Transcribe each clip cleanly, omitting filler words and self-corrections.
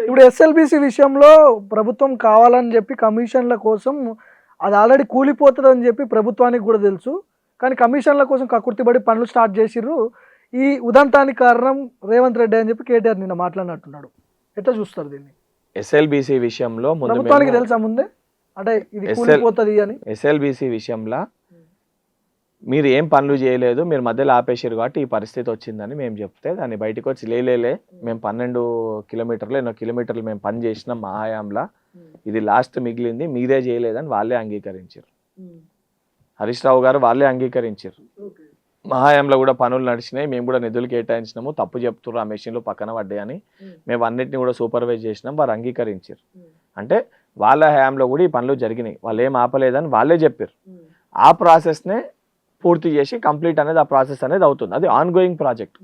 ఇప్పుడు ఎస్ఎల్బిసి విషయంలో ప్రభుత్వం కావాలని చెప్పి కమిషన్ల కోసం అది ఆల్రెడీ కూలిపోతుందని చెప్పి ప్రభుత్వానికి కూడా తెలుసు. కానీ కమిషన్ల కోసం కక్కుర్తిపడి పనులు స్టార్ట్ చేసిర్రు. ఈ ఉదంతానికి కారణం రేవంత్ రెడ్డి అని చెప్పి కేటీఆర్ నిన్న మాట్లాడినట్టున్నాడు. ఎట్లా చూస్తారు దీన్ని? ఎస్ఎల్బిసి విషయంలో ప్రభుత్వానికి తెలుసా ముందే అంటే ఇది కూలిపోతుంది అని? ఎస్ఎల్బిసి విషయంలో మీరు ఏం పనులు చేయలేదు, మీరు మధ్యలో ఆపేసారు కాబట్టి ఈ పరిస్థితి వచ్చిందని మేము చెప్తే దాన్ని బయటకు వచ్చి లేలే మేము 12 కిలోమీటర్లు 8 కిలోమీటర్లు మేము పని చేసినాం మా హయాంలో, ఇది లాస్ట్ మిగిలింది మీరే చేయలేదని వాళ్ళే అంగీకరించారు. హరీష్ రావు గారు వాళ్ళే అంగీకరించారు. మా హయాంలో కూడా పనులు నడిచినాయి, మేము కూడా నిధులు కేటాయించినాము, తప్పు చెప్తున్నారు ఆ మెషిన్లు పక్కన పడ్డాయని మేము అన్నిటిని కూడా సూపర్వైజ్ చేసినాం, వారు అంగీకరించారు. అంటే వాళ్ళ హయాంలో కూడా ఈ పనులు జరిగినాయి, వాళ్ళు ఏం ఆపలేదని వాళ్ళే చెప్పారు. ఆ ప్రాసెస్నే పూర్తి చేసి కంప్లీట్ అనేది ఆ ప్రాసెస్ అనేది అవుతుంది. అది ఆన్ గోయింగ్ ప్రాజెక్ట్.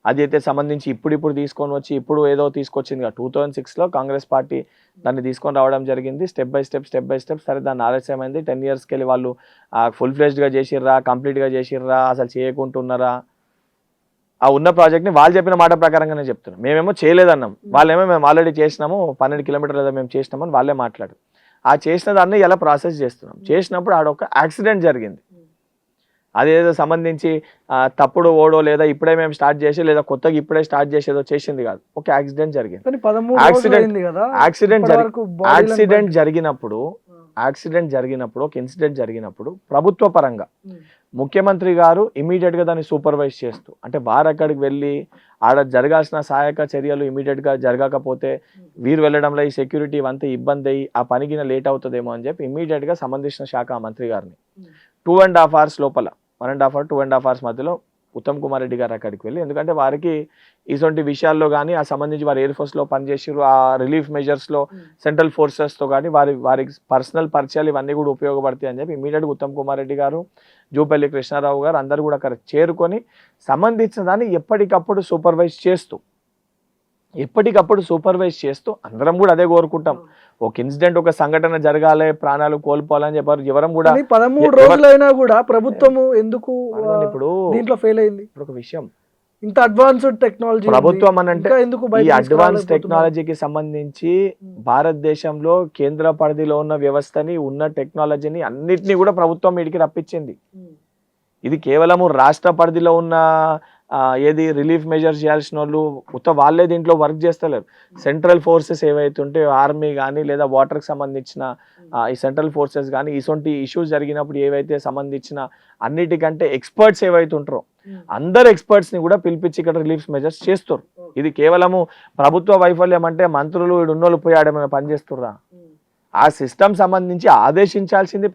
అది అయితే సంబంధించి ఇప్పుడు తీసుకొని వచ్చి ఇప్పుడు ఏదో తీసుకొచ్చింది 2006లో కాంగ్రెస్ పార్టీ దాన్ని తీసుకొని రావడం జరిగింది. స్టెప్ బై స్టెప్ సరే దాన్ని ఆలస్యమైంది. 10 yearsకి వెళ్ళి వాళ్ళు ఫుల్ ఫ్లెజ్డ్గా చేసిర్రా, కంప్లీట్గా చేసిర్రా, అసలు చేయకుంటున్నారా? ఆ ఉన్న ప్రాజెక్ట్ని వాళ్ళు చెప్పిన మాట ప్రకారంగానే చెప్తున్నాం. మేమేమో చేయలేదన్నాం, వాళ్ళేమో మేము ఆల్రెడీ చేసినాము 12 కిలోమీటర్లు ఏదో మేము చేసినామని వాళ్ళే మాట్లాడు. ఆ చేసిన దాన్ని ఎలా ప్రాసెస్ చేస్తున్నాం. చేసినప్పుడు ఆడొక యాక్సిడెంట్ జరిగింది. అదేదో సంబంధించి తప్పుడు ఓడో లేదా ఇప్పుడే మేము స్టార్ట్ చేసి లేదా కొత్తగా ఇప్పుడే స్టార్ట్ చేసేదో చేసింది కాదు, ఒక యాక్సిడెంట్ జరిగింది. యాక్సిడెంట్ జరిగినప్పుడు ఒక ఇన్సిడెంట్ జరిగినప్పుడు ప్రభుత్వ పరంగా ముఖ్యమంత్రి గారు ఇమీడియట్ గా దాన్ని సూపర్వైజ్ చేస్తూ, అంటే వారు అక్కడికి వెళ్ళి ఆడ జరగాల్సిన సహాయక చర్యలు ఇమీడియట్ గా జరగకపోతే వీరు వెళ్ళడంలో ఈ సెక్యూరిటీ ఇవంతా ఇబ్బంది అయ్యి ఆ పనికి లేట్ అవుతుందేమో అని చెప్పి ఇమీడియట్ గా సంబంధించిన శాఖ మంత్రి గారిని 2.5 hours లోపల 1.5 hours 2.5 hours మధ్యలో ఉత్తమ్ కుమార్ రెడ్డి గారు అక్కడికి వెళ్ళి, ఎందుకంటే వారికి ఇటువంటి విషయాల్లో కానీ ఆ సంబంధించి వారు ఎయిర్ ఫోర్స్లో పనిచేసారు, ఆ రిలీఫ్ మెజర్స్లో సెంట్రల్ ఫోర్సెస్తో కానీ వారికి పర్సనల్ పరిచయాలు ఇవన్నీ కూడా ఉపయోగపడతాయి అని చెప్పి ఇమీడియట్గా ఉత్తమ్ కుమార్ రెడ్డి గారు, జూపల్లి కృష్ణారావు గారు అందరూ కూడా అక్కడ చేరుకొని సంబంధించిన దాన్ని ఎప్పటికప్పుడు సూపర్వైజ్ చేస్తూ అందరం కూడా అదే కోరుకుంటాం. ఒక ఇన్సిడెంట్ ఒక సంఘటన జరగాలి, ప్రాణాలు కోల్పోవాలని చెప్పారు. ఎవరం కూడా 13 రోజులైనా కూడా ప్రభుత్వం ఎందుకు ఇప్పుడు దీంట్లో ఫెయిల్ అయింది? ఇప్పుడు ఒక విషయం, ఇంత అడ్వాన్స్డ్ టెక్నాలజీ ప్రభుత్వం అని అంటే ఈ అడ్వాన్స్ టెక్నాలజీకి సంబంధించి భారతదేశంలో కేంద్ర పరిధిలో ఉన్న వ్యవస్థని ఉన్న టెక్నాలజీని అన్నిటినీ కూడా ప్రభుత్వం వీడికి రప్పించింది. ఇది కేవలము రాష్ట్ర పరిధిలో ఉన్న ఏది రిలీఫ్ మెజర్స్ చేయాల్సిన వాళ్ళు వాళ్ళే దీంట్లో వర్క్ చేస్తలేరు. సెంట్రల్ ఫోర్సెస్ ఏవైతే ఉంటే ఆర్మీ కానీ లేదా వాటర్కి సంబంధించిన ఈ సెంట్రల్ ఫోర్సెస్ కానీ ఇటువంటి ఇష్యూస్ జరిగినప్పుడు ఏవైతే సంబంధించిన అన్నిటికంటే ఎక్స్పర్ట్స్ ఏవైతే ఉంటారో అందరు ఎక్స్పర్ట్స్ని కూడా పిలిపించి ఇక్కడ రిలీఫ్ మెజర్స్ చేస్తారు. ఇది కేవలము ప్రభుత్వ వైఫల్యం అంటే మంత్రులు ఉన్నోళ్ళు పోయి ఆడేమైనా పనిచేస్తుర్రా? ఆ సిస్టమ్ సంబంధించి ఆదేశించాల్సింది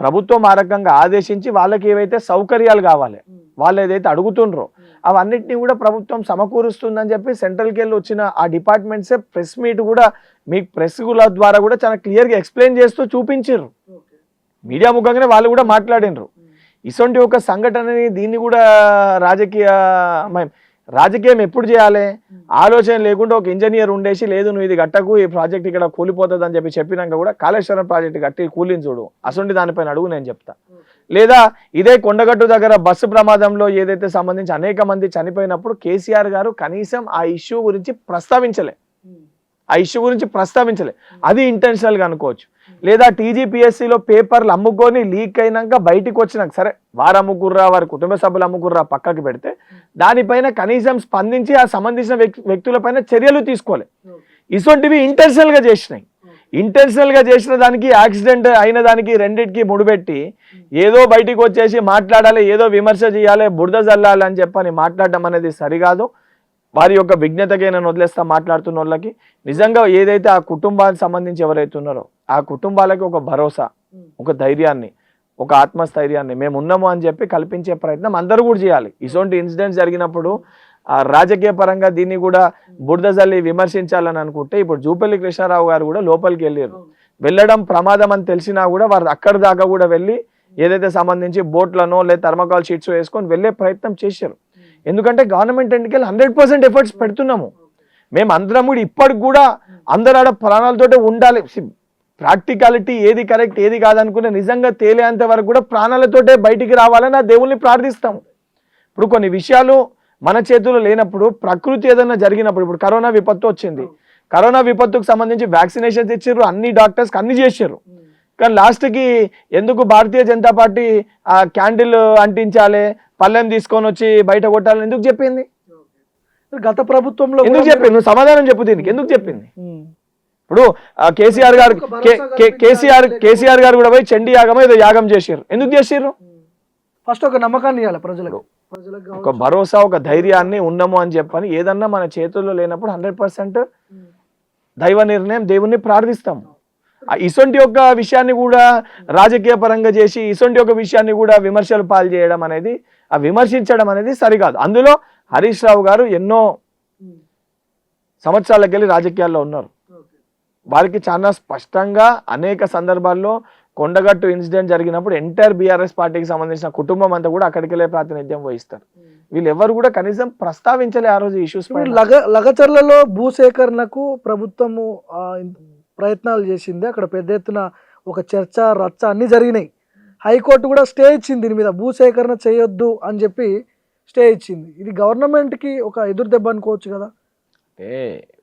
ప్రభుత్వం ఆ రకంగా ఆదేశించి వాళ్ళకి ఏవైతే సౌకర్యాలు కావాలి, వాళ్ళు ఏదైతే అడుగుతుండ్రో అవన్నిటిని కూడా ప్రభుత్వం సమకూరుస్తుందని చెప్పి సెంట్రల్కి వెళ్ళి వచ్చిన ఆ డిపార్ట్మెంట్సే ప్రెస్ మీట్ కూడా మీకు ప్రెస్ల ద్వారా కూడా చాలా క్లియర్గా ఎక్స్ప్లెయిన్ చేస్తూ చూపించారు. మీడియా ముఖంగానే వాళ్ళు కూడా మాట్లాడినరు. ఇటువంటి ఒక సంఘటనని దీన్ని కూడా రాజకీయం ఎప్పుడు చేయాలి? ఆలోచన లేకుండా ఒక ఇంజనీర్ ఉండేసి లేదు నువ్వు ఇది గట్టకు, ఈ ప్రాజెక్ట్ ఇక్కడ కూలిపోతుంది అని చెప్పినాక కూడా కాళేశ్వరం ప్రాజెక్ట్ కట్టి కూలిని చూడు, అసలు దానిపైన అడుగు నేను చెప్తా. లేదా ఇదే కొండగట్టు దగ్గర బస్సు ప్రమాదంలో ఏదైతే సంబంధించి అనేక మంది చనిపోయినప్పుడు కేసీఆర్ గారు కనీసం ఆ ఇష్యూ గురించి ప్రస్తావించలే. అది ఇంటెన్షనల్ గా అనుకోవచ్చు. లేదా టీజీపీఎస్సీలో పేపర్లు అమ్ముకొని లీక్ అయినాక బయటికి వచ్చినాక సరే వారు అమ్ముకుర్రా, వారి కుటుంబ సభ్యులు అమ్ముకుర్రా పక్కకి పెడితే దానిపైన కనీసం స్పందించి ఆ సంబంధించిన వ్యక్తులపైన చర్యలు తీసుకోవాలి. ఇటువంటివి ఇంటెన్షనల్ గా చేసిన దానికి యాక్సిడెంట్ అయిన దానికి రెండింటికి ముడిపెట్టి ఏదో బయటికి వచ్చేసి మాట్లాడాలి, ఏదో విమర్శ చేయాలి, బురద జల్లాలి అని చెప్పని మాట్లాడడం అనేది సరికాదు. వారి యొక్క విజ్ఞతకే నేను వదిలేస్తా మాట్లాడుతున్న వాళ్ళకి. నిజంగా ఏదైతే ఆ కుటుంబానికి సంబంధించి ఎవరైతే ఉన్నారో ఆ కుటుంబాలకి ఒక భరోసా, ఒక ధైర్యాన్ని, ఒక ఆత్మస్థైర్యాన్ని మేము ఉన్నాము అని చెప్పి కల్పించే ప్రయత్నం అందరూ కూడా చేయాలి. ఇటువంటి ఇన్సిడెంట్స్ జరిగినప్పుడు రాజకీయ పరంగా దీన్ని కూడా బురద జల్లి విమర్శించాలని అనుకుంటే ఇప్పుడు జూపల్లి కృష్ణారావు గారు కూడా లోపలికి వెళ్ళడం ప్రమాదం అని తెలిసినా కూడా వారు అక్కడి దాకా కూడా వెళ్ళి ఏదైతే సంబంధించి బోట్లనో లేదా థర్మకాల్ షీట్స్ వేసుకొని వెళ్ళే ప్రయత్నం చేశారు. ఎందుకంటే గవర్నమెంట్ ఎన్నికలు 100% ఎఫర్ట్స్ పెడుతున్నాము. మేము అందరం కూడా ఇప్పటికి కూడా అందరు ఆడ ప్రాణాలతోటే ఉండాలి. ప్రాక్టికాలిటీ ఏది కరెక్ట్ ఏది కాదనుకునే నిజంగా తేలేంత వరకు కూడా ప్రాణాలతోటే బయటికి రావాలని ఆ దేవుల్ని ప్రార్థిస్తాము. ఇప్పుడు కొన్ని విషయాలు మన చేతుల్లో లేనప్పుడు, ప్రకృతి ఏదైనా జరిగినప్పుడు, ఇప్పుడు కరోనా విపత్తు వచ్చింది, కరోనా విపత్తుకు సంబంధించి వ్యాక్సినేషన్స్ ఇచ్చారు, అన్ని డాక్టర్స్కి అన్ని చేశారు. కానీ లాస్ట్కి ఎందుకు భారతీయ జనతా పార్టీ ఆ క్యాండిల్ అంటించాలి, పళ్ళెం తీసుకొని వచ్చి బయట కొట్టాలని ఎందుకు చెప్పింది? గత ప్రభుత్వంలో ఎందుకు చెప్పింది? నువ్వు సమాధానం చెప్పు దీనికి, ఎందుకు చెప్పింది? ఇప్పుడు కేసీఆర్ గారు కేసీఆర్ గారు కూడా పోయి చండీ యాగం ఏదో యాగం చేశారు, ఎందుకు చేశారు? ఫస్ట్ ఒక నమ్మకాన్ని ఇవ్వాలి ప్రజలకు, ఒక భరోసా, ఒక ధైర్యాన్ని ఉన్నాము అని చెప్పని. ఏదన్నా మన చేతుల్లో లేనప్పుడు 100% దైవ నిర్ణయం, దేవుణ్ణి ప్రార్థిస్తాము. ఇసొంటి యొక్క విషయాన్ని కూడా రాజకీయ పరంగా చేసి ఇసొంటి యొక్క విషయాన్ని కూడా విమర్శలు పాలు చేయడం అనేది, ఆ విమర్శించడం అనేది సరికాదు. అందులో హరీష్ రావు గారు ఎన్నో సంవత్సరాలకు వెళ్ళి రాజకీయాల్లో ఉన్నారు. వారికి చాలా స్పష్టంగా అనేక సందర్భాల్లో కొండగట్టు ఇన్సిడెంట్ జరిగినప్పుడు ఎంటైర్ బీఆర్ఎస్ పార్టీకి సంబంధించిన కుటుంబం అంతా కూడా అక్కడికి వెళ్ళే ప్రాతినిధ్యం వహిస్తారు. వీళ్ళు ఎవరు కూడా కనీసం ప్రస్తావించలే ఆ రోజు ఇష్యూస్. లగచర్లలో భూసేకరణకు ప్రభుత్వము ప్రయత్నాలు చేసింది. అక్కడ పెద్ద ఎత్తున ఒక చర్చ రచ్చ అన్ని జరిగినాయి. హైకోర్టు కూడా స్టే ఇచ్చింది దీని మీద, భూసేకరణ చేయొద్దు అని చెప్పి స్టే ఇచ్చింది. ఇది గవర్నమెంట్కి ఒక ఎదురు దెబ్బ అనుకోవచ్చు కదా. అంటే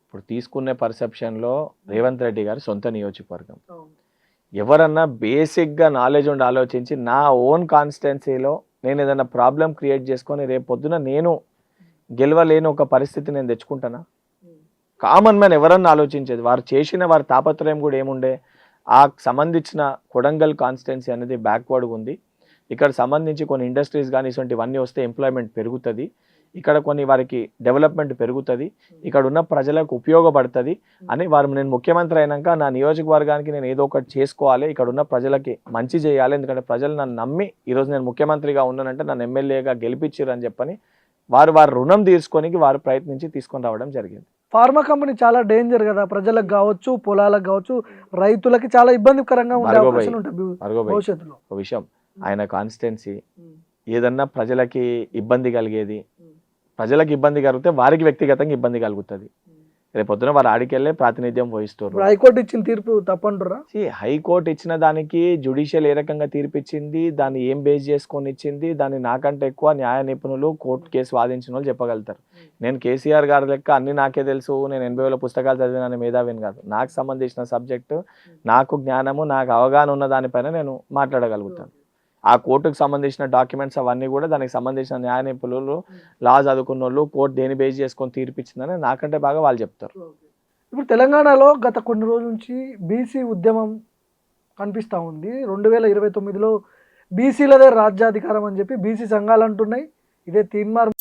ఇప్పుడు తీసుకునే పర్సెప్షన్లో రేవంత్ రెడ్డి గారి సొంత నియోజకవర్గం, ఎవరన్నా బేసిక్గా నాలెడ్జ్ ఉండి ఆలోచించి నా ఓన్ కాన్స్టిట్యున్సీలో నేను ఏదైనా ప్రాబ్లం క్రియేట్ చేసుకొని రేపు పొద్దున నేను గెలవలేని ఒక పరిస్థితి నేను తెచ్చుకుంటానా? కామన్ మ్యాన్ ఎవరన్నా ఆలోచించేది. వారు చేసిన వారి తాపత్రయం కూడా ఏముండే, ఆ సంబంధించిన కొడంగల్ కాన్స్టిట్యున్సీ అనేది బ్యాక్వర్డ్గా ఉంది. ఇక్కడ సంబంధించి కొన్ని ఇండస్ట్రీస్ కానీ ఇటువంటివన్నీ వస్తే ఎంప్లాయ్మెంట్ పెరుగుతుంది, ఇక్కడ కొన్ని వారికి డెవలప్మెంట్ పెరుగుతుంది, ఇక్కడ ఉన్న ప్రజలకు ఉపయోగపడుతుంది అని వారు, నేను ముఖ్యమంత్రి అయినాక నా నియోజకవర్గానికి నేను ఏదో ఒకటి చేసుకోవాలి, ఇక్కడ ఉన్న ప్రజలకి మంచి చేయాలి, ఎందుకంటే ప్రజలు నన్ను నమ్మి ఈరోజు నేను ముఖ్యమంత్రిగా ఉన్నానంటే నన్ను ఎమ్మెల్యేగా గెలిపించారు అని చెప్పని వారు రుణం తీర్చుకోనికి వారు ప్రయత్నించి తీసుకొని రావడం జరిగింది. ఫార్మా కంపెనీ చాలా డేంజర్ కదా, ప్రజలకు కావచ్చు, పొలాలకు కావచ్చు, రైతులకి చాలా ఇబ్బందికరంగా ఉండే అవకాశాలు ఉంటాయి భవిష్యత్తులో. ఒక విషయం, ఆయన కాన్స్టిట్యున్సీ ఏదన్నా ప్రజలకి ఇబ్బంది కలిగేది, ప్రజలకు ఇబ్బంది కలిగితే వారికి వ్యక్తిగతంగా ఇబ్బంది కలుగుతుంది. రేపొద్దున వారు ఆడికెళ్ళే ప్రాతినిధ్యం వహిస్తారు. హైకోర్టు ఇచ్చిన తీర్పు తప్పంటారా? హైకోర్టు ఇచ్చిన దానికి జ్యుడిషియల్ ఏ రకంగా తీర్పు ఇచ్చింది, దాన్ని ఏం బేస్ చేసుకొని ఇచ్చింది, దాన్ని నాకంటే ఎక్కువ న్యాయ నిపుణులు కోర్టు కేసు వాదించిన వాళ్ళు చెప్పగలుగుతారు. నేను కేసీఆర్ గారి లెక్క అన్ని నాకే తెలుసు, నేను 80,000 పుస్తకాలు చదివిన మేధావిని కాదు. నాకు సంబంధించిన సబ్జెక్టు, నాకు జ్ఞానము, నాకు అవగాహన ఉన్న దానిపైన నేను మాట్లాడగలుగుతాను. ఆ కోర్టుకు సంబంధించిన డాక్యుమెంట్స్ అవన్నీ కూడా దానికి సంబంధించిన న్యాయ నిపుణులు, లా చదువుకున్న వాళ్ళు, కోర్టు దేని బేస్ చేసుకొని తీర్పిచ్చిందని నాకంటే బాగా వాళ్ళు చెప్తారు. ఇప్పుడు తెలంగాణలో గత కొన్ని రోజుల నుంచి బీసీ ఉద్యమం కనిపిస్తూ ఉంది. 2029లో బీసీలదే రాజ్యాధికారం అని చెప్పి బీసీ సంఘాలు అంటున్నాయి. ఇదే తీన్మార్